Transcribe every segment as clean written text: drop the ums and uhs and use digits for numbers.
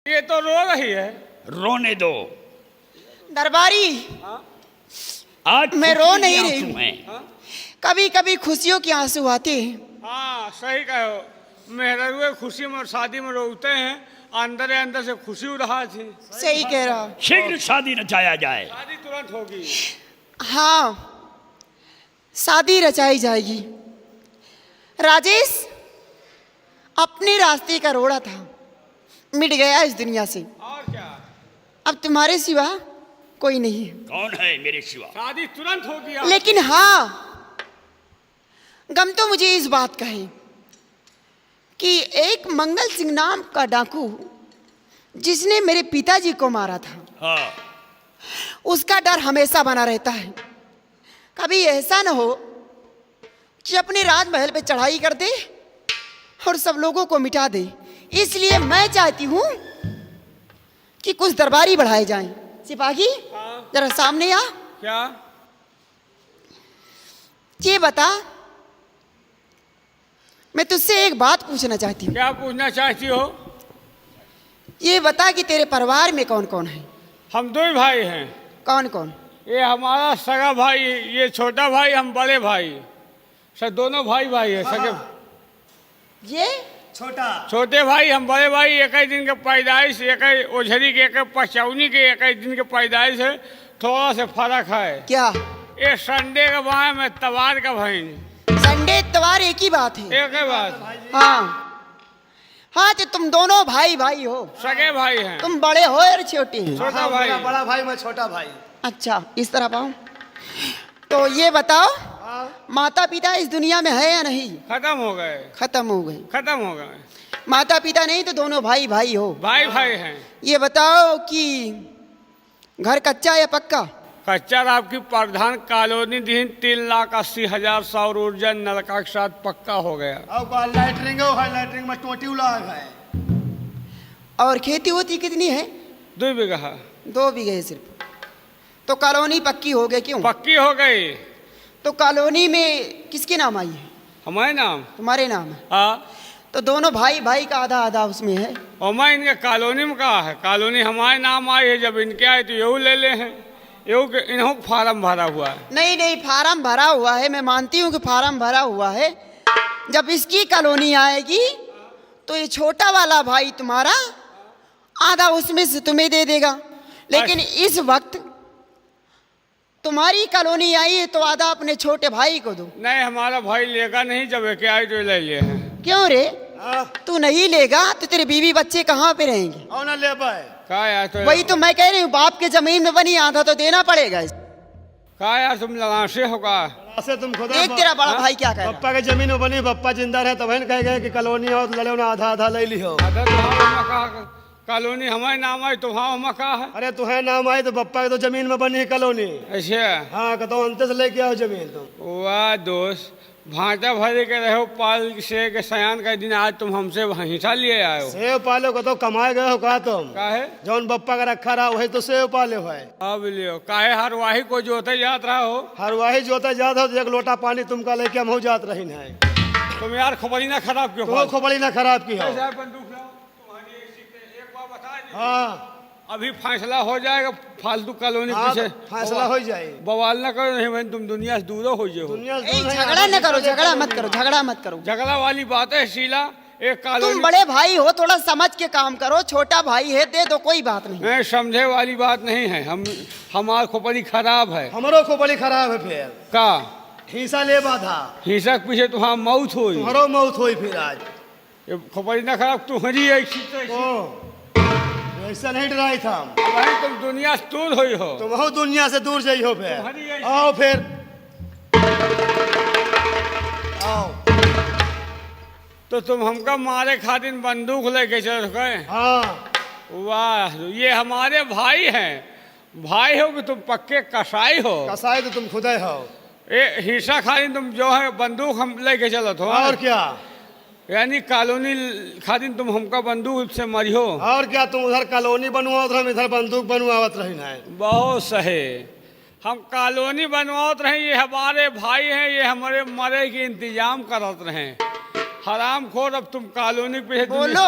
ये तो रो रही है। रोने दो। दरबारी, आज मैं रो नहीं खुशी रही आंसू हूँ। हैं। कभी कभी खुशियों के आंसू आते हैं। हाँ सही कहो। मेहरुए खुशी में शादी में रोते हैं, अंदर अंदर से खुशी हो रहा थी। सही कह रहा। शीघ्र शादी रचाया जाए। शादी तुरंत होगी। हाँ, शादी रचाई जाएगी। राजेश अपने रास्ते का रोड़ा था, मिट गया इस दुनिया से। और क्या, अब तुम्हारे सिवा कोई नहीं है। कौन है मेरे सिवा? शादी तुरंत होगी। लेकिन हाँ, गम तो मुझे इस बात का है कि एक मंगल सिंह नाम का डाकू जिसने मेरे पिताजी को मारा था, हाँ। उसका डर हमेशा बना रहता है। कभी ऐसा न हो कि अपने राजमहल पे चढ़ाई कर दे और सब लोगों को मिटा दे। इसलिए मैं चाहती हूँ कि कुछ दरबारी बढ़ाए जाएं। सिपाही, जरा सामने आ। क्या? ये बता, मैं तुझसे एक बात पूछना चाहती हूँ। क्या पूछना चाहती हो? ये बता कि तेरे परिवार में कौन कौन है? हम दो ही भाई हैं। कौन कौन? ये हमारा सगा भाई, ये छोटा भाई, हम बड़े भाई। सब दोनों भाई भाई है सगे। ये छोटे भाई हम बड़े भाई, एक ही दिन के पैदाइश, एक ही ओझरी के, एक ही पचौनी के, एक ही दिन के पैदाइश है। थोड़ा से फर्क है। क्या? ये संडे का भाई में तवार का भाई। संडे इतवार एक ही बात है। एक ही बात। हाँ हाँ, तो तुम दोनों भाई भाई हो। सगे भाई हैं। तुम बड़े हो और छोटे हैं। छोटा भाई। बड़ा भाई, मैं छोटा भाई। अच्छा, इस तरह पाओ। तो ये बताओ, माता पिता इस दुनिया में है या नहीं? खत्म हो गए। खत्म हो गए। खत्म हो गए। माता पिता नहीं तो दोनों भाई भाई हो। भाई भाई हैं। ये बताओ कि घर कच्चा या पक्का? कच्चा आपकी प्रधान कॉलोनी दिन 3,80,000 सौर ऊर्जा नलका के साथ पक्का हो गया। अब लैटरिंग है, लैटरिंग में टोटी उलाग है। और खेती होती कितनी है? 2 बीघा। 2 बीघे सिर्फ। तो कॉलोनी पक्की हो गई क्यों? पक्की हो गई। तो कॉलोनी में किसके नाम आई है? हमारे नाम। तुम्हारे नाम है। हाँ। तो दोनों भाई भाई का आधा आधा उसमें है। और मैं इनके कॉलोनी में कहा है, कॉलोनी हमारे नाम आई है। जब इनके आए तो यू ले ले हैं। यू के इन्हों फार्म भरा हुआ है। नहीं नहीं, फार्म भरा हुआ है, मैं मानती हूँ कि फार्म भरा हुआ है। जब इसकी कॉलोनी आएगी तो ये छोटा वाला भाई तुम्हारा आधा उसमें से तुम्हें दे देगा। लेकिन इस वक्त तुम्हारी कॉलोनी आई है तो आधा अपने छोटे भाई को दो। नहीं, हमारा भाई लेगा नहीं। जब एक आए तो ले लिए हैं। क्यों रे? तू नहीं लेगा तो तेरे बीवी बच्चे कहाँ पे रहेंगे? और ना ले पाए। कहा यार तो वही तो मैं कह रही हूँ, बाप के जमीन में बनी आधा तो देना पड़ेगा। कहा यार तुम लड़ासे होगा। ऐसे तुम खुद देख तेरा बड़ा भाई क्या कह रहा है। पप्पा के जमीन में बनी, पप्पा जिंदा रहे तब कह गए कि कॉलोनी हो तो लड़ो ना, आधा आधा ले लियो। अरे तुम्हारा कहा कॉलोनी हमारे नाम आई तो वहाँ हम कहा है। अरे तुम्हें नाम आई तो पप्पा के तो जमीन में बनी है कॉलोनी। अच्छा। हाँ, कहता अंत से लेके आओ जमीन तुम। वाह दोस्त, भांटा भरे के रहो पाल से के सयान का दिन आज तुम हमसे हिस्सा लिए आए हो। सेव पालो को तो कमाए गए हो का तुम? काहे? जौन पप्पा का रखा रहा वही तो सेव पाले हो है। अब लियो काहे हर वाही को जोते जात रहा हो। हर वाही जोता जात हो तो एक लोटा पानी तुमका लेके हम हो जात रही है। तुम यार खबरी ना खराब क्यों? तुम खोपड़ी ना खराब की हो। ऐसा बंदूक लाओ, तुम्हारी एक बार बता दीजिए। हाँ अभी फैसला हो जाएगा। फालतू कॉलोनी हाँ, पीछे फैसला हो जाए। बवाल ना करो, नहीं भाई तुम दुनिया से दूर हो जाओ। दुनिया से ए, दूर नहीं, झगड़ा न करो, आगे झगड़ा चले मत करो, झगड़ा मत करो। झगड़ा वाली बात है शीला। एक तुम कॉलोनी बड़े भाई हो, थोड़ा समझ के काम करो। छोटा भाई है, दे दो, कोई बात नहीं। नहीं, समझे वाली बात नहीं है। हमार खोपड़ी खराब है। हमारो खोपड़ी खराब है। फिर का हिस्सा ले बाधा, हिस्सा के पीछे तुहार मौत हो। तुम्हारो मौत होई फिर आज। खोपड़ी ना खराब तुम्हारी ऐसी तो ऐसी। ओ, ऐसा नहीं डराई था हम। भाई तुम दुनिया से दूर हुई हो। तुम हो दुनिया से दूर जाइ हो। फिर तुम्हारी ऐसी- आओ फिर आओ। तो तुम हमका मारे खातिर बंदूक लेके चल गए। हाँ, वाह, ये हमारे भाई हैं। भाई हो कि तुम पक्के कसाई हो। कसाई तो तुम खुद ही हो। ए हिस्सा खातिर तुम जो है बंदूक हम लेके चलत हो। और क्या? यानी कॉलोनी खातिर तुम हमका बंदूक से मरियो। और क्या? तुम उधर कॉलोनी बनवाओ, हम इधर बंदूक बनवावत रही है। बहुत सही। हम कॉलोनी बनवाते रहे, ये हमारे भाई हैं, ये हमारे मरे के इंतजाम करत रहे। हराम खोर, अब तुम कॉलोनी पे बोलो।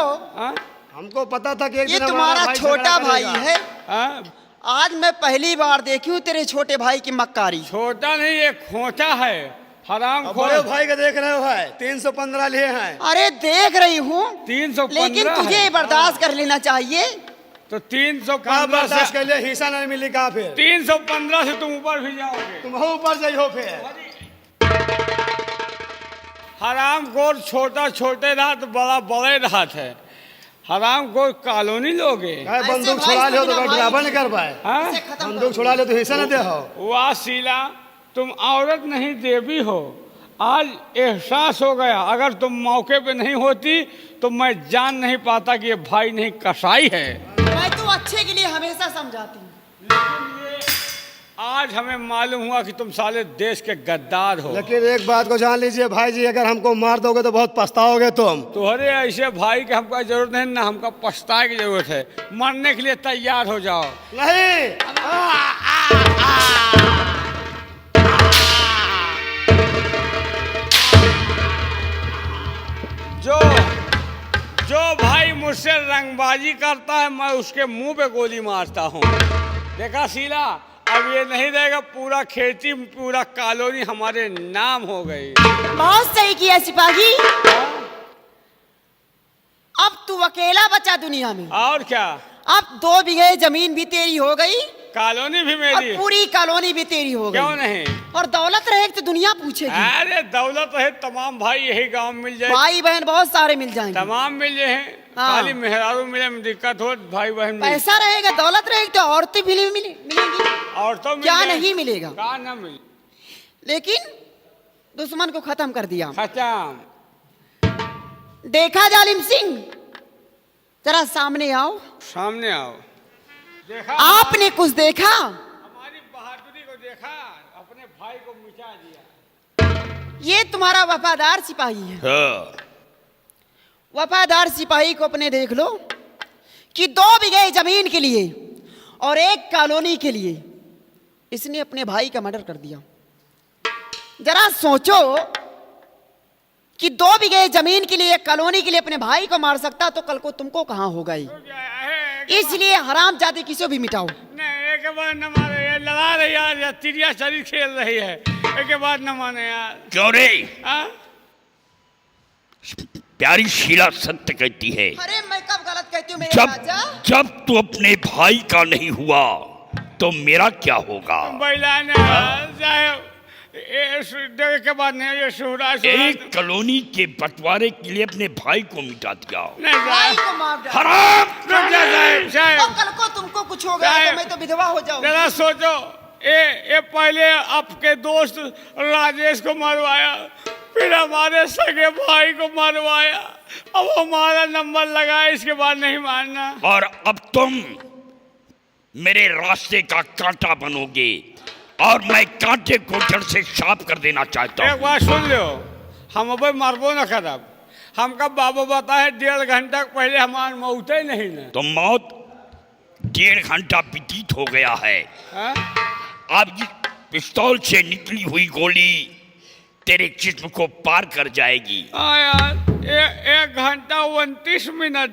हमको पता था कि एक ये दिन हमारा तुम्हारा भाई छोटा झगड़ा भाई करेगा। है। हाँ? आज मैं पहली बार देखी हूँ तेरे छोटे भाई की मक्कारी। छोटा नहीं, ये खोटा है, हराम अब खोर। बड़े भाई का देख रहे हो है 315 लिए हैं। अरे देख रही हूँ, 315 लेकिन तुझे है। बर्दाश्त कर लेना चाहिए। तो कहा 315 बर्दाश्त से के लिए हिस्सा नहीं मिली कहा फिर 315 से तुम ऊपर भी जाओगे। तुम हो ऊपर जाइयो फिर। हराम खोर छोटा छोटे रात बड़ा बड़े रात है। हराम खोर कॉलोनी लोगे। कहे ऐसे बंदूक भाई छुड़ा लियो तो से बिना ड्राइवर भाई नहीं कर पाए। हाँ? इसे खत्म बंदूक करो। छुड़ा लियो तो हिस्सा नहीं दे हो। वाह शीला, तुम औरत नहीं देवी हो। आज एहसास हो गया, अगर तुम मौके पे नहीं होती तो मैं जान नहीं पाता कि ये भाई नहीं कसाई है। मैं तो अच्छे के लिए हमेशा समझाती हूँ। आज हमें मालूम हुआ कि तुम साले देश के गद्दार हो। लेकिन एक बात को जान लीजिए भाई जी, अगर हमको मार दोगे तो बहुत पछताओगे तुम। तुम्हारे ऐसे भाई के हमको जरूरत नहीं, ना हमको पछताए की जरूरत है। मरने के लिए तैयार हो जाओ। नहीं जो जो भाई मुझसे रंगबाजी करता है मैं उसके मुंह पे गोली मारता हूँ। देखा शीला, अब ये नहीं रहेगा, पूरा खेती पूरा कॉलोनी हमारे नाम हो गई। बहुत सही किया सिपाही। अब तू अकेला बचा दुनिया में। और क्या, अब 2 बीघे जमीन भी तेरी हो गई कॉलोनी भी और मेरी। पूरी कॉलोनी भी तेरी हो क्यों गई। नहीं? और दौलत रहेगी तो दुनिया पूछेगी। अरे दौलत है, तमाम भाई यही गांव में मिल जाए, भाई बहन बहुत सारे मिल जाएंगे। तमाम मिल जाए। हाँ। खाली मेहरारू मिले में दिक्कत हो, भाई बहन मिले। पैसा रहेगा, दौलत रहेगी तो औरतें भी मिलेंगी। और तो मिल क्या जाए। नहीं मिलेगा। क्या ना मिले। लेकिन दुश्मन को खत्म कर दिया। खत्म। देखा जालिम सिंह, जरा सामने आओ। सामने आओ। देखा, आपने कुछ देखा? हमारी बहादुरी को देखा, अपने भाई को मिटा दिया। ये तुम्हारा वफादार सिपाही है। हाँ। वफादार सिपाही को अपने देख लो कि 2 बीघे जमीन के लिए और 1 कॉलोनी के लिए इसने अपने भाई का मर्डर कर दिया। जरा सोचो कि 2 बीघे जमीन के लिए, 1 कॉलोनी के लिए अपने भाई को मार सकता तो कल को तुमको कहां होगा ही। इसलिए हराम जाति किसी भी मिटाओ। नहीं, एक बार न मारे यार, लड़ा रही यार, या तिरिया शरीर खेल रही है। एक बार न माने यार। क्यों रे? हाँ? प्यारी शीला सत्य कहती है। अरे मैं कब गलत कहती हूँ मेरे जब राजा? जब तू अपने भाई का नहीं हुआ तो मेरा क्या होगा? बैलाने साहब, ये के बाद नहीं, ये सुहरा एक कॉलोनी के बंटवारे के लिए अपने भाई को मिटा दिया। नहीं भाई साहब, को मार डालो। हराम! रुक जा साहब, और साहब कल को तुमको कुछ हो गया तो मैं तो विधवा हो जाऊंगी। जरा सोचो, ये पहले आपके दोस्त राजेश को मरवाया, फिर हमारे सगे भाई को मरवाया, अब हमारा नंबर लगाया, इसके बाद नहीं मानना। और अब तुम मेरे रास्ते का कांटा बनोगे और मैं कांटे को जड़ से साफ कर देना चाहता एक हूँ। बात सुन लो, हम अब मरबो न करब। हमका बाबू बताए 1.5 घंटा पहले हमार मौत ही नहीं न। तो मौत 1.5 घंटा व्यतीत हो गया है। हाँ? अब इस पिस्तौल से निकली हुई गोली तेरे जिस्म को पार कर जाएगी। हाँ यार, 1 घंटा 29 मिनट,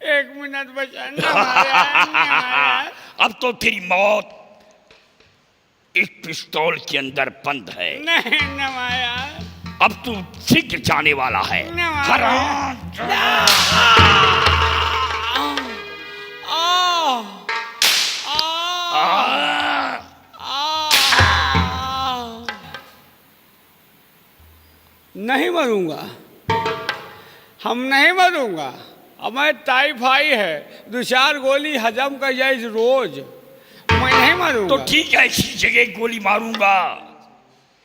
1 मिनट बचा न मारे। अब तो तेरी मौत इस पिस्तौल के अंदर बंद है। नहीं न माया। अब तू शीघ्र जाने वाला है। नहीं। हराम! नहीं मरूंगा, हम नहीं मरूंगा। अब मैं टाइफाइड है, 2-4 गोली हजम कर जाए रोज, मैं नहीं मरूंगा। तो ठीक है, इसी जगह गोली मारूंगा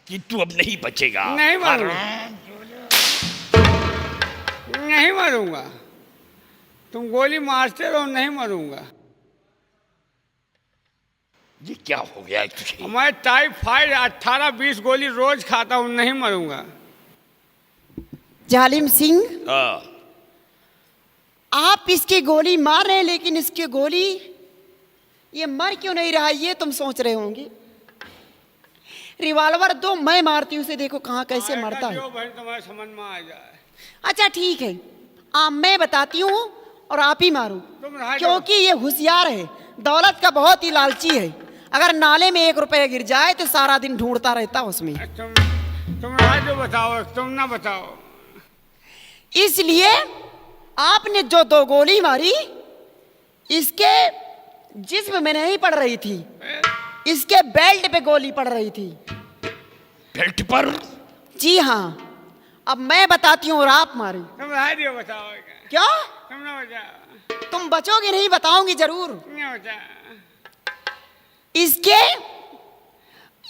कि तू अब नहीं बचेगा। नहीं मरूंगा, नहीं मरूंगा। तुम गोली मारते रहो, नहीं मरूंगा। ये क्या हो गया है तुझे? मैं टाइफाइड 18-20 गोली रोज खाता हूँ, नहीं मरूंगा। जालिम सिंह, हाँ। आप इसकी गोली मार रहे हैं, लेकिन इसकी गोली ये मर क्यों नहीं रहा, ये तुम सोच रहे होंगे। रिवॉल्वर दो, मैं मारती हूँ उसे, देखो कहाँ कैसे मरता है। जो भाई तुम्हारे समझ में आ जाए। अच्छा ठीक है, मैं बताती हूँ और आप ही मारो, तुम रहा जाओ। क्योंकि ये होशियार है, दौलत का बहुत ही लालची है। अगर नाले में 1 रुपया गिर जाए तो सारा दिन ढूंढता रहता उसमें। तुम रहा जो बताओ, तुम ना बताओ। इसलिए आपने जो 2 गोली मारी, इसके जिस्म में नहीं पड़ रही थी, इसके बेल्ट पे गोली पड़ रही थी। बेल्ट पर? जी हाँ, अब मैं बताती हूँ और आप मारे। तुम रहा जो बताओ। क्या तुम ना बचाओ। तुम बचोगे नहीं? बताऊंगी जरूर। ना बचाओ।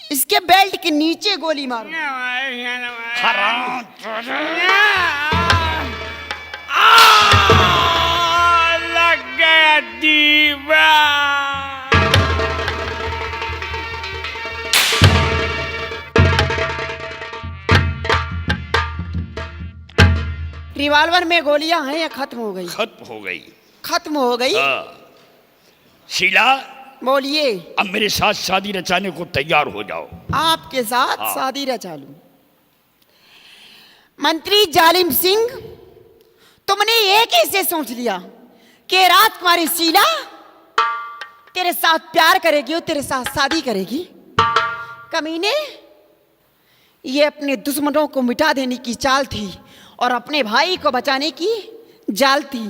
इसके बेल्ट के नीचे गोली मारो। ना मारे, ना मारे। हराम। लग गया दीवा। रिवॉल्वर में गोलियां हैं या खत्म हो गई? खत्म हो गई। खत्म हो गई। शीला, बोलिए। अब मेरे साथ शादी रचाने को तैयार हो जाओ। आपके साथ हाँ। शादी रचा लूं। मंत्री जालिम सिंह, तुमने ये कैसे सोच लिया कि राजकुमारी शीला तेरे साथ प्यार करेगी और तेरे साथ शादी करेगी? कमीने, ये अपने दुश्मनों को मिटा देने की चाल थी और अपने भाई को बचाने की जाल थी।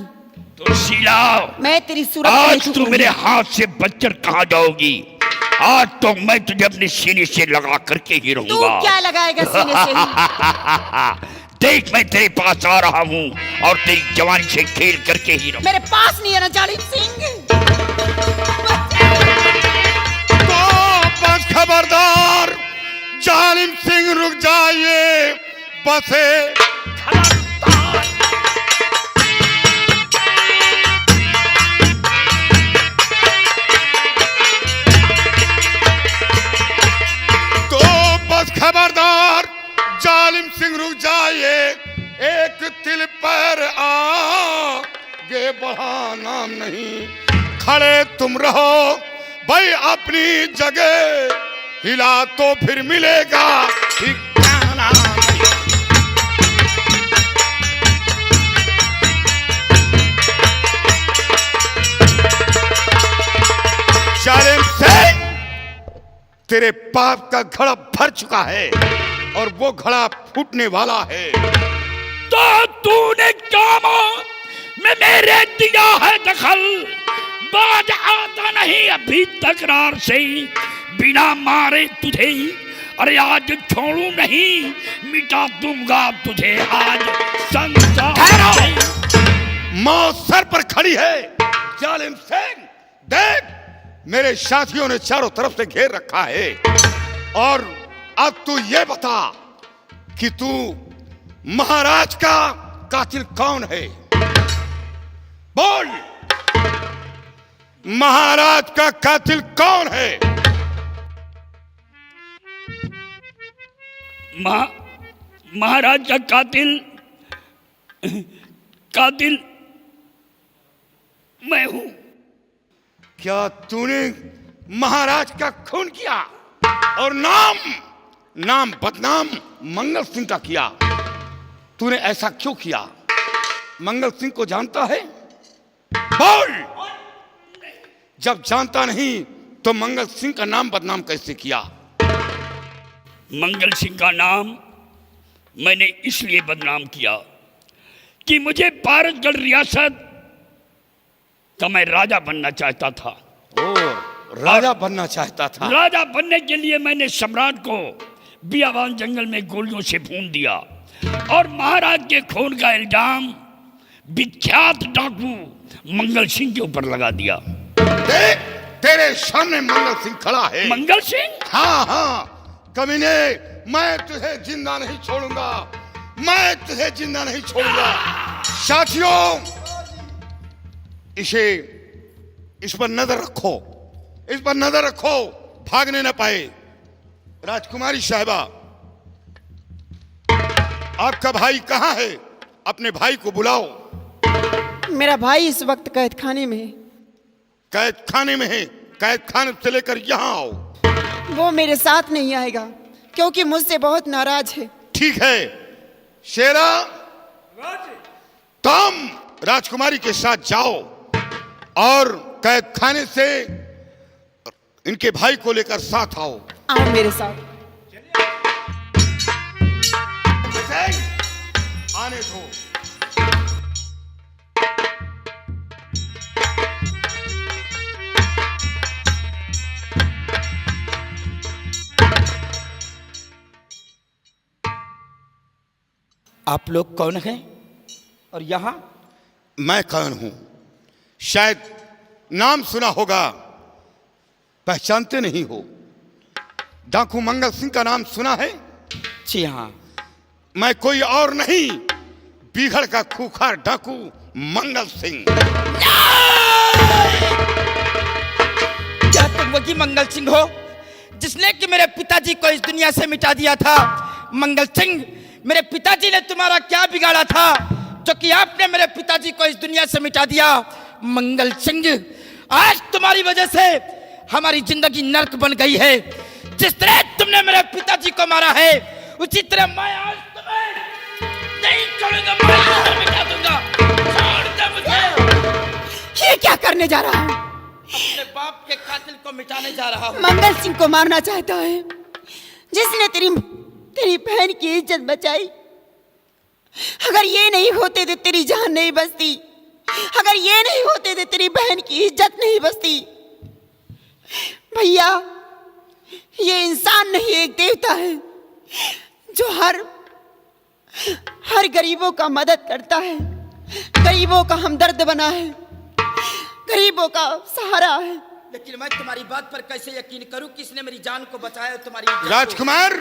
तो शीला, मैं तेरी सूरत आज तू मेरे हाथ से बचकर कहाँ जाओगी? आज तो मैं तुझे अपने सीने से लगा करके ही तू रहूंगा। क्या लगाएगा सीने से ही? देख, मैं तेरे पास आ रहा हूँ और तेरी जवानी से खेल करके ही रहूंगा। मेरे पास नहीं है ना जालिम सिंह। तो बस खबरदार, जालिम सिंह रुक जाइए, बसे। तो बस खबरदार, जालिम सिंह रुक जाइए, एक तिल पर आगे बढ़ाना नहीं, खड़े तुम रहो भाई अपनी जगह, हिला तो फिर मिलेगा ठिकाना नहीं। जालिम सिंह, तेरे पाप का घड़ा भर चुका है और वो घड़ा फूटने वाला है। तो तूने काम में मेरे दिया है दखल, बाज आता नहीं अभी तकरार से, बिना मारे तुझे अरे आज छोड़ू नहीं, मिटा दूंगा तुझे आज संसार से। मौत सर पर खड़ी है। जालिम सिंह, देख, मेरे साथियों ने चारों तरफ से घेर रखा है और अब तू ये बता कि तू महाराज का कातिल कौन है? बोल, महाराज का कातिल कौन है? महाराज का कातिल मैं हूं। क्या तूने महाराज का खून किया और नाम बदनाम मंगल सिंह का किया? तूने ऐसा क्यों किया? मंगल सिंह को जानता है? बोल, जब जानता नहीं तो मंगल सिंह का नाम बदनाम कैसे किया? मंगल सिंह का नाम मैंने इसलिए बदनाम किया कि मुझे पारसगढ़ रियासत का मैं राजा बनना चाहता था। राजा बनना चाहता था? राजा बनने के लिए मैंने सम्राट को बियाबान जंगल में गोलियों से भून दिया और महाराज के खून का इल्जाम विख्यात डाकू मंगल सिंह के ऊपर लगा दिया। देख, तेरे सामने मंगल सिंह खड़ा है। मंगल सिंह? हाँ, कमीने, मैं तुझे जिंदा नहीं छोड़ूंगा, मैं तुझे जिंदा नहीं छोड़ूंगा। साथियों, इस पर नजर रखो, इस पर नजर रखो, भागने न पाए। राजकुमारी साहिबा, आपका भाई कहाँ है? अपने भाई को बुलाओ। मेरा भाई इस वक्त कैद खाने में है। कैद खाने में है? कैद खाने से लेकर यहाँ आओ। वो मेरे साथ नहीं आएगा क्योंकि मुझसे बहुत नाराज है। ठीक है शेरा, तुम राजकुमारी के साथ जाओ और कैद खाने से इनके भाई को लेकर साथ आओ। आओ मेरे साथ। आने दो। आप लोग कौन हैं और यहाँ? मैं कौन हूं? शायद नाम सुना होगा, पहचानते नहीं हो। डाकू मंगल सिंह का नाम सुना है? जी हाँ। मैं कोई और नहीं, बीघड़ का खूंखार डाकू मंगल सिंह। क्या तुम वही मंगल सिंह हो जिसने कि मेरे पिताजी को इस दुनिया से मिटा दिया था? मंगल सिंह, मेरे पिताजी ने तुम्हारा क्या बिगाड़ा था जो कि आपने मेरे पिताजी को इस दुनिया से मिटा दिया? मंगल सिंह, आज तुम्हारी वजह से हमारी जिंदगी नर्क बन गई है। जिस तरह तुमने मेरे पिताजी को मारा है, उसी तरह मैं आज तुम्हें नहीं छोड़ूंगा, मैं मिटा दूंगा। छोड़ दे मुझे। ये क्या करने जा रहा है? अपने बाप के कातिल को मिटाने जा रहा हूँ। मंगल सिंह को मारना चाहता है, जिसने तेरी बहन की इज्जत बचाई। अगर ये नहीं होते तो तेरी जान नहीं बचती, अगर ये नहीं होते तो तेरी बहन की इज्जत नहीं बचती। भैया, ये इंसान नहीं, एक देवता है जो हर गरीबों का मदद करता है, गरीबों का हमदर्द बना है, गरीबों का सहारा है। लेकिन मैं तुम्हारी बात पर कैसे यकीन करूं कि इसने मेरी जान को बचाया और तुम्हारी इज्जत को? राजकुमार,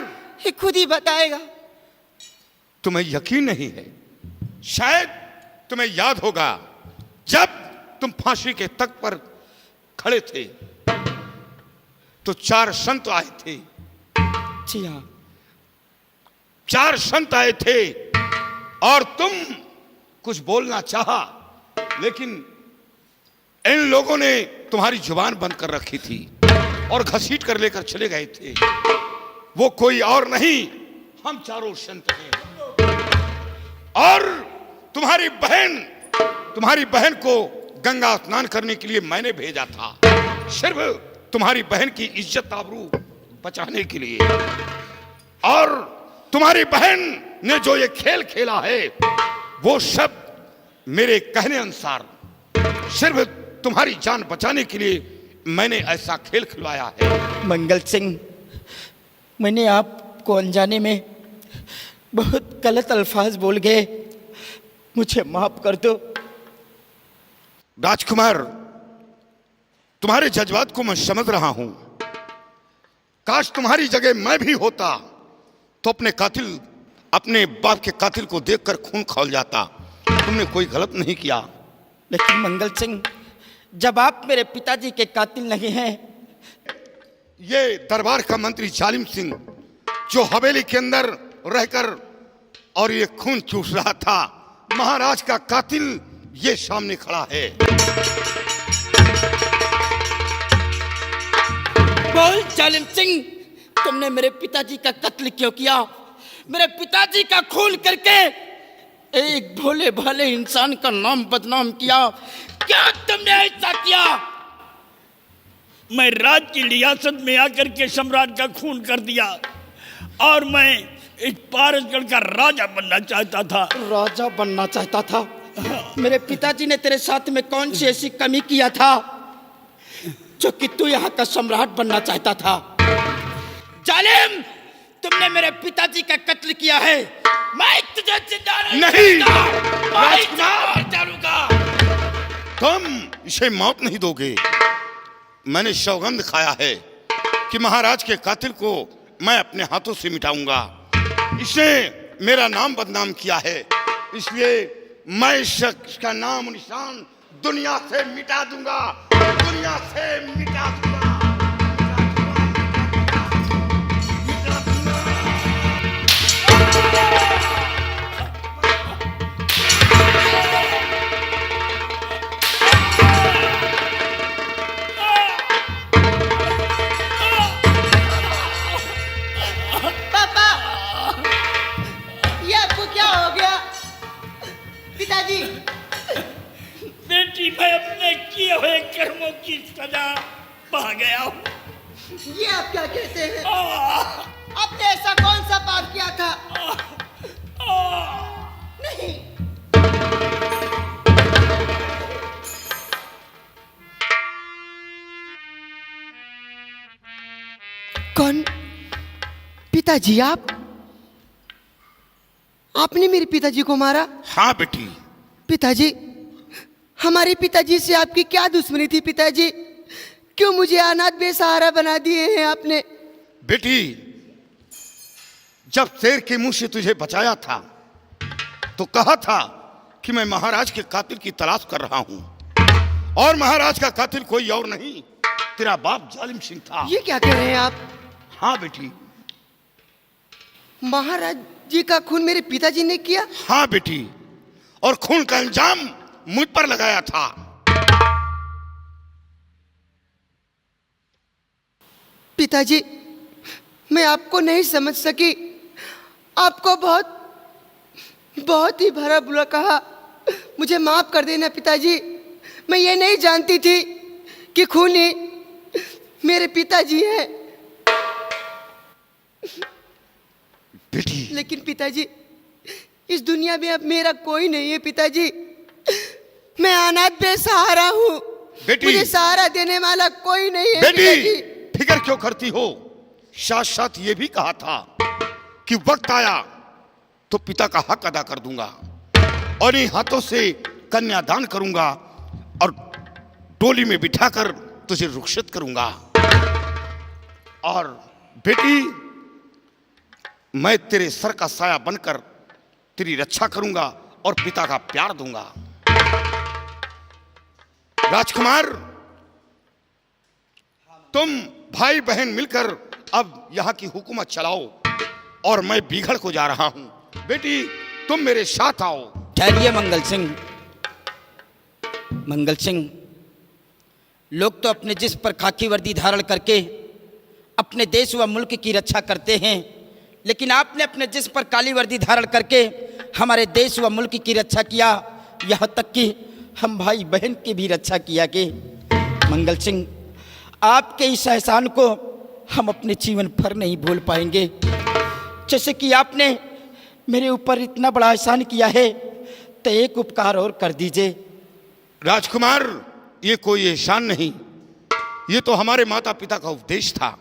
ये खुद ही बताएगा। तुम्हें यकीन नहीं है? शायद तुम्हें याद होगा, जब तुम फांसी के तख्त पर खड़े थे तो 4 संत आए थे। जी हाँ। 4 संत आए थे और तुम कुछ बोलना चाहा, लेकिन इन लोगों ने तुम्हारी जुबान बंद कर रखी थी और घसीट कर लेकर चले गए थे। वो कोई और नहीं, हम चारों संत हैं। और तुम्हारी बहन को गंगा स्नान करने के लिए मैंने भेजा था, सिर्फ तुम्हारी बहन की इज्जत आबरू बचाने के लिए। और तुम्हारी बहन ने जो ये खेल खेला है, वो सब मेरे कहने अनुसार सिर्फ तुम्हारी जान बचाने के लिए मैंने ऐसा खेल खिलवाया है। मंगल सिंह, मैंने आपको अनजाने में बहुत गलत अल्फाज बोल गए, मुझे माफ कर दो। राजकुमार, तुम्हारे जज्बात को मैं समझ रहा हूं। काश तुम्हारी जगह मैं भी होता तो अपने बाप के कातिल को देखकर खून खौल जाता। तुमने कोई गलत नहीं किया। लेकिन मंगल सिंह, जब आप मेरे पिताजी के कातिल नहीं हैं, ये दरबार का मंत्री जालिम सिंह जो हवेली के अंदर रहकर और ये खून चूस रहा था, महाराज का कातिल ये सामने खड़ा है। बोल जालिम सिंह, तुमने मेरे पिताजी का कत्ल क्यों किया? मेरे पिताजी का खून करके एक भोले भाले इंसान का नाम बदनाम किया। क्या तुमने ऐसा किया? मैं राज की रियासत में आकर के सम्राट का खून कर दिया और मैं इस पारसगढ़ का राजा बनना चाहता था। राजा बनना चाहता था? मेरे पिताजी ने तेरे साथ में कौन सी ऐसी कमी किया था जो कि तू यहाँ का सम्राट बनना चाहता था? जालिम, तुमने मेरे पिताजी का कत्ल किया है। मैं तुझे जिंदा नहीं डालूंगा। तुम इसे मौत नहीं दोगे। मैंने सौगंध खाया है कि महाराज के कातिल को मैं अपने हाथों से मिटाऊंगा। इसने मेरा नाम बदनाम किया है, इसलिए मैं इस शख्स का नाम निशान दुनिया से मिटा दूंगा, दुनिया से मिटा दूंगा। ये आपको क्या हो गया? पिताजी, मैं अपने किए हुए कर्मों की सजा पा गया हूँ। ये आप क्या कहते हैं? आह, आपने ऐसा कौन सा पाप किया था? आह, नहीं, कौन? पिताजी आपने मेरे पिताजी को मारा? हाँ बेटी। पिताजी, हमारे पिताजी से आपकी क्या दुश्मनी थी पिताजी? क्यों मुझे अनाथ बेसहारा बना दिए हैं आपने? बेटी, जब शेर के मुंह से तुझे बचाया था तो कहा था कि मैं महाराज के कातिल की तलाश कर रहा हूं, और महाराज का कातिल कोई और नहीं, तेरा बाप जालिम सिंह था। ये क्या कह रहे हैं आप? हाँ बेटी। महाराज जी का खून मेरे पिताजी ने किया? हाँ बेटी, और खून का इल्जाम मुझ पर लगाया था। पिताजी, मैं आपको नहीं समझ सकी। आपको बहुत बहुत ही भरा बुरा कहा। मुझे माफ कर देना पिताजी। मैं ये नहीं जानती थी कि खूनी मेरे पिताजी हैं। बेटी, लेकिन पिताजी, इस दुनिया में अब मेरा कोई नहीं है पिताजी। मैं अनाथ बेसहारा हूँ। बेटी, मुझे सहारा देने वाला कोई नहीं है बेटी, पिताजी। फिक्र क्यों करती हो? साथ साथ ये भी कहा था कि वक्त आया तो पिता का हक अदा कर दूंगा, और इन हाथों से कन्यादान करूंगा और डोली में बिठाकर तुझे रुखसत करूंगा। और बेटी, मैं तेरे सर का साया बनकर तेरी रक्षा करूंगा और पिता का प्यार दूंगा। राजकुमार, तुम भाई बहन मिलकर अब यहां की हुकूमत चलाओ, और मैं बीघड़ को जा रहा हूं। बेटी, तुम मेरे साथ आओ। ठहरिए मंगल सिंह। मंगल सिंह, लोग तो अपने जिस्म पर खाकी वर्दी धारण करके अपने देश व मुल्क की रक्षा करते हैं, लेकिन आपने अपने जिस्म पर काली वर्दी धारण करके हमारे देश व मुल्क की रक्षा किया, यहाँ तक कि हम भाई बहन की भी रक्षा किया। कि मंगल सिंह, आपके इस एहसान को हम अपने जीवन भर नहीं भूल पाएंगे। जैसे कि आपने मेरे ऊपर इतना बड़ा एहसान किया है, तो एक उपकार और कर दीजिए। राजकुमार, ये कोई एहसान नहीं, ये तो हमारे माता पिता का उपदेश था।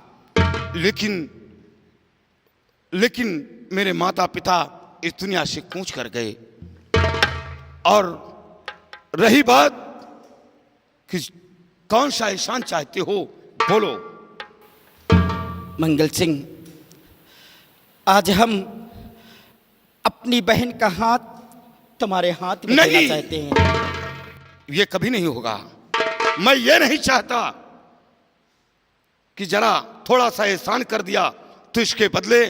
लेकिन मेरे माता पिता इस दुनिया से कूच कर गए। और रही बात कि कौन सा एहसान चाहते हो, बोलो। मंगल सिंह, आज हम अपनी बहन का हाथ तुम्हारे हाथ में देना नहीं। चाहते हैं। ये कभी नहीं होगा। मैं ये नहीं चाहता कि जरा थोड़ा सा एहसान कर दिया तो इसके बदले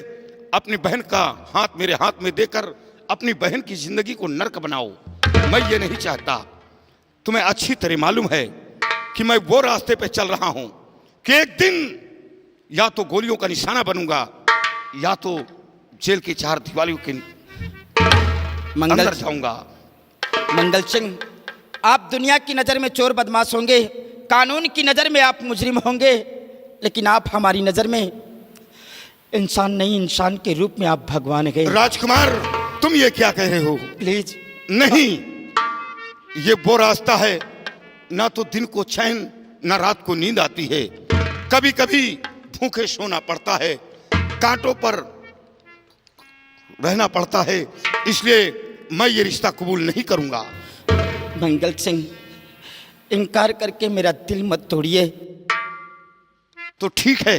अपनी बहन का हाथ मेरे हाथ में देकर अपनी बहन की जिंदगी को नर्क बनाओ। मैं ये नहीं चाहता। तुम्हें अच्छी तरह मालूम है कि मैं वो रास्ते पे चल रहा हूं कि एक दिन या तो गोलियों का निशाना बनूंगा, या तो जेल की चार दीवारों के अंदर जाऊंगा। मंगल सिंह, आप दुनिया की नज़र में चोर बदमाश होंगे, कानून की नज़र में आप मुजरिम होंगे, लेकिन आप हमारी नज़र में इंसान नहीं, इंसान के रूप में आप भगवान हैं। राजकुमार, तुम ये क्या कह रहे हो? प्लीज नहीं, ये वो रास्ता है, ना तो दिन को चैन ना रात को नींद आती है। कभी कभी भूखे सोना पड़ता है, कांटों पर रहना पड़ता है। इसलिए मैं ये रिश्ता कबूल नहीं करूंगा। मंगल सिंह, इनकार करके मेरा दिल मत तोड़िए। तो ठीक है,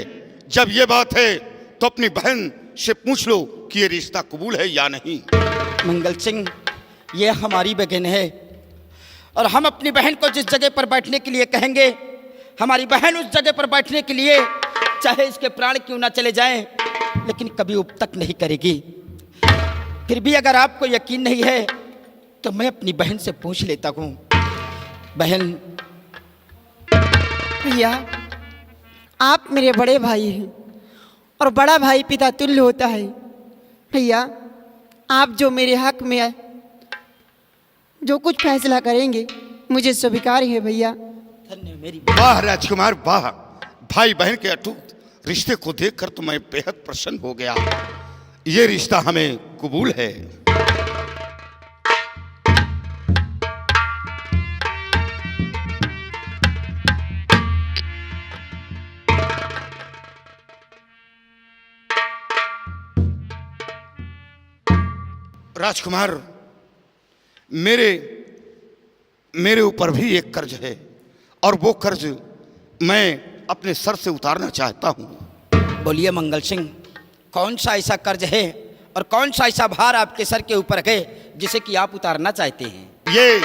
जब ये बात है तो अपनी बहन से पूछ लो कि ये रिश्ता कबूल है या नहीं। मंगल सिंह, ये हमारी बहन है, और हम अपनी बहन को जिस जगह पर बैठने के लिए कहेंगे, हमारी बहन उस जगह पर बैठने के लिए चाहे इसके प्राण क्यों ना चले जाएं, लेकिन कभी उब तक नहीं करेगी। फिर भी अगर आपको यकीन नहीं है तो मैं अपनी बहन से पूछ लेता हूँ। बहन। भैया, आप मेरे बड़े भाई हैं, और बड़ा भाई पिता तुल्य होता है। भैया, आप जो मेरे हक में जो कुछ फैसला करेंगे मुझे स्वीकार है भैया। धन्य मेरी वाह राजकुमार वाह, भाई बहन के अटूट रिश्ते को देखकर तो मैं बेहद प्रसन्न हो गया। ये रिश्ता हमें कबूल है। राजकुमार, मेरे ऊपर भी एक कर्ज है और वो कर्ज मैं अपने सर से उतारना चाहता हूं। बोलिए मंगल सिंह, कौन सा ऐसा कर्ज है और कौन सा ऐसा भार आपके सर के ऊपर है जिसे कि आप उतारना चाहते हैं? ये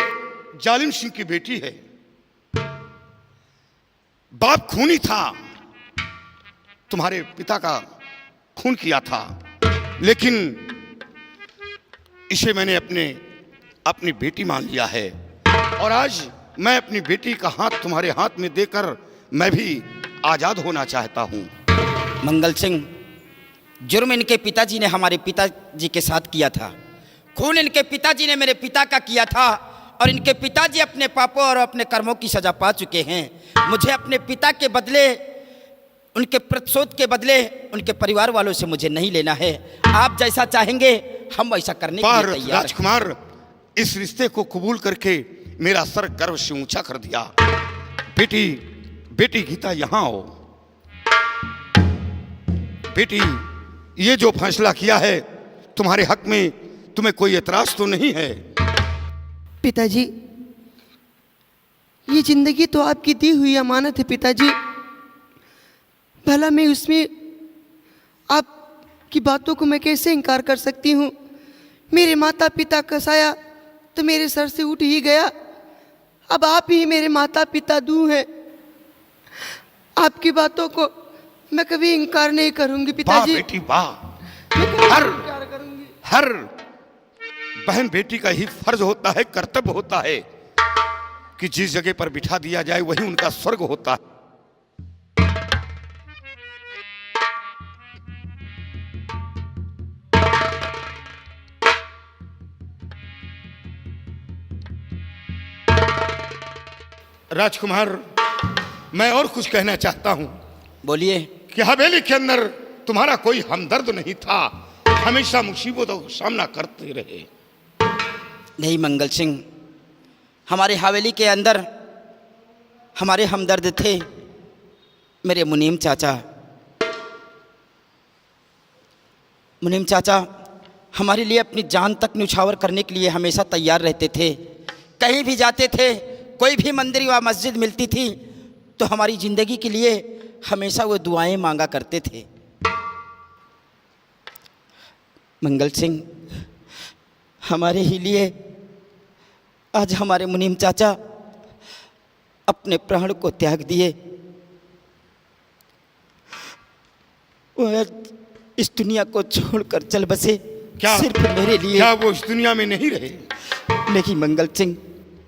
जालिम सिंह की बेटी है। बाप खूनी था, तुम्हारे पिता का खून किया था, लेकिन इसे मैंने अपनी बेटी मान लिया है और आज मैं अपनी बेटी का हाथ तुम्हारे हाथ में देकर मैं भी आजाद होना चाहता हूं। मंगल सिंह, जुर्म इनके पिताजी ने हमारे पिताजी के साथ किया था, खून इनके पिताजी ने मेरे पिता का किया था और इनके पिताजी अपने पापों और अपने कर्मों की सजा पा चुके हैं। मुझे अपने पिता के बदले, उनके प्रतिशोध के बदले उनके परिवार वालों से मुझे नहीं लेना है। आप जैसा चाहेंगे हम वैसा करने के लिए तैयार हैं। राजकुमार, इस रिश्ते को कबूल करके मेरा सर गर्व से ऊंचा कर दिया। बेटी गीता यहां आओ। बेटी, ये जो फैसला किया है तुम्हारे हक में, तुम्हें कोई एतराज तो नहीं है? पिताजी, ये जिंदगी तो आपकी दी हुई अमानत है पिताजी। भला मैं उसमें आपकी बातों को मैं कैसे इनकार कर सकती हूँ? मेरे माता पिता का साया तो मेरे सर से उठ ही गया, अब आप ही मेरे माता पिता दूँ हैं। आपकी बातों को मैं कभी इनकार नहीं करूँगी वाह पिताजी। बेटी वाह, मैं कभी हर इनकार करूँगी। हर बहन बेटी का ही फर्ज होता है, कर्तव्य होता है कि जिस जगह पर बिठा दिया जाए वही उनका स्वर्ग होता है। राजकुमार, मैं और कुछ कहना चाहता हूं बोलिए। कि हवेली के अंदर तुम्हारा कोई हमदर्द नहीं था, हमेशा मुसीबतों का सामना करते रहे। नहीं मंगल सिंह, हमारे हवेली के अंदर हमारे हमदर्द थे मेरे मुनीम चाचा। मुनीम चाचा हमारे लिए अपनी जान तक न्यौछावर करने के लिए हमेशा तैयार रहते थे। कहीं भी जाते थे, कोई भी मंदिर या मस्जिद मिलती थी तो हमारी ज़िंदगी के लिए हमेशा वो दुआएं मांगा करते थे। मंगल सिंह, हमारे ही लिए आज हमारे मुनीम चाचा अपने प्राण को त्याग दिए। वो आज इस दुनिया को छोड़कर चल बसे। क्या सिर्फ मेरे लिए? क्या वो इस दुनिया में नहीं रहे? नहीं मंगल सिंह,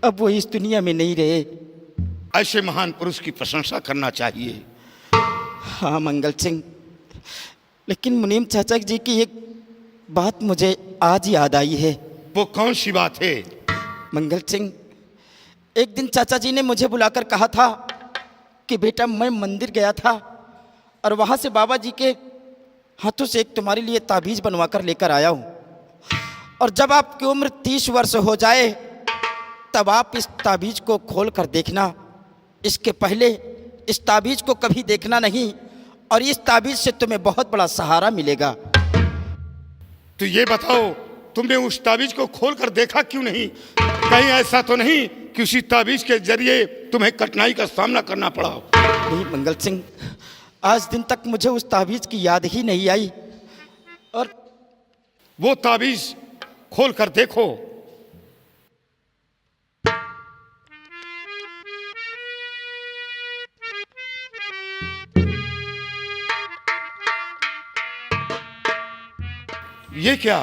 अब वो इस दुनिया में नहीं रहे। ऐसे महान पुरुष की प्रशंसा करना चाहिए। हाँ मंगल सिंह, लेकिन मुनीम चाचा जी की एक बात मुझे आज याद आई है। वो कौन सी बात है? मंगल सिंह, एक दिन चाचा जी ने मुझे बुलाकर कहा था कि बेटा मैं मंदिर गया था और वहाँ से बाबा जी के हाथों से एक तुम्हारे लिए ताबीज़ बनवा कर लेकर आया हूँ, और जब आपकी उम्र 30 वर्ष हो जाए तब आप इस ताबीज़ को खोल कर देखना। इसके पहले इस ताबीज़ को कभी देखना नहीं, और इस ताबीज़ से तुम्हें बहुत बड़ा सहारा मिलेगा। तो ये बताओ, तुमने उस ताबीज को खोलकर देखा क्यों नहीं? कहीं ऐसा तो नहीं कि उसी ताबीज के जरिए तुम्हें कठिनाई का सामना करना पड़ा? नहीं मंगल सिंह, आज दिन तक मुझे उस ताबीज़ की याद ही नहीं आई। और वो ताबीज खोलकर देखो। ये क्या?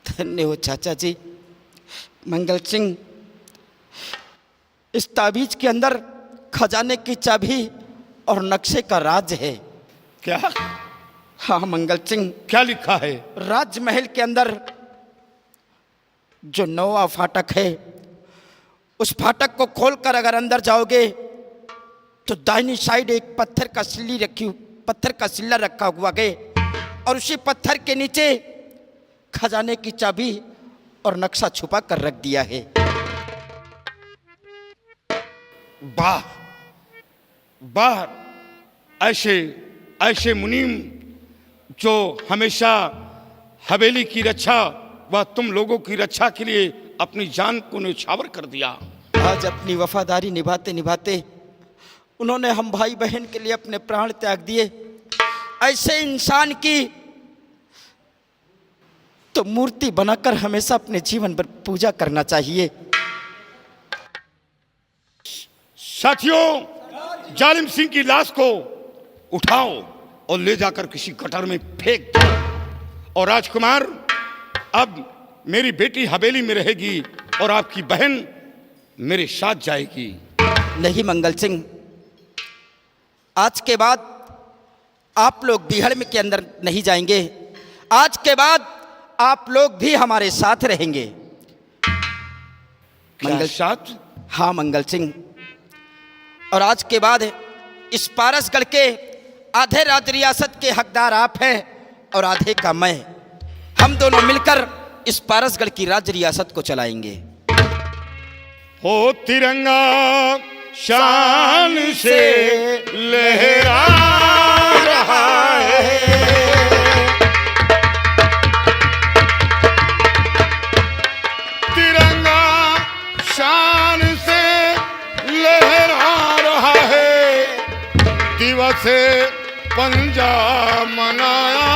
धन्य हो चाचा जी। मंगल सिंह, इस ताबीज के अंदर खजाने की चाबी और नक्शे का राज है। क्या? हाँ मंगल सिंह, क्या लिखा है? राजमहल के अंदर जो 9वां फाटक है, उस फाटक को खोलकर अगर अंदर जाओगे तो दाहिनी साइड एक पत्थर का सिल्ला रखा हुआ है और उसी पत्थर के नीचे खजाने की चाबी और नक्शा छुपा कर रख दिया है। वाह वाह, ऐसे मुनीम जो हमेशा हवेली की रक्षा व तुम लोगों की रक्षा के लिए अपनी जान को न्यौछावर कर दिया। आज अपनी वफादारी निभाते निभाते उन्होंने हम भाई बहन के लिए अपने प्राण त्याग दिए। ऐसे इंसान की तो मूर्ति बनाकर हमेशा अपने जीवन भर पूजा करना चाहिए। साथियों, जालिम सिंह की लाश को उठाओ और ले जाकर किसी गटर में फेंक दो। और राजकुमार, अब मेरी बेटी हवेली में रहेगी और आपकी बहन मेरे साथ जाएगी। नहीं मंगल सिंह, आज के बाद आप लोग बिहड़ में के अंदर नहीं जाएंगे। आज के बाद आप लोग भी हमारे साथ रहेंगे। मंगल साथ? हाँ मंगल सिंह, और आज के बाद इस पारसगढ़ के आधे राज रियासत के हकदार आप हैं और आधे का मैं। हम दोनों मिलकर इस पारसगढ़ की राज्य रियासत को चलाएंगे। हो तिरंगा शान से लहरा रहा है, तिरंगा शान से लहरा रहा है, दिवस पंजाब मनाया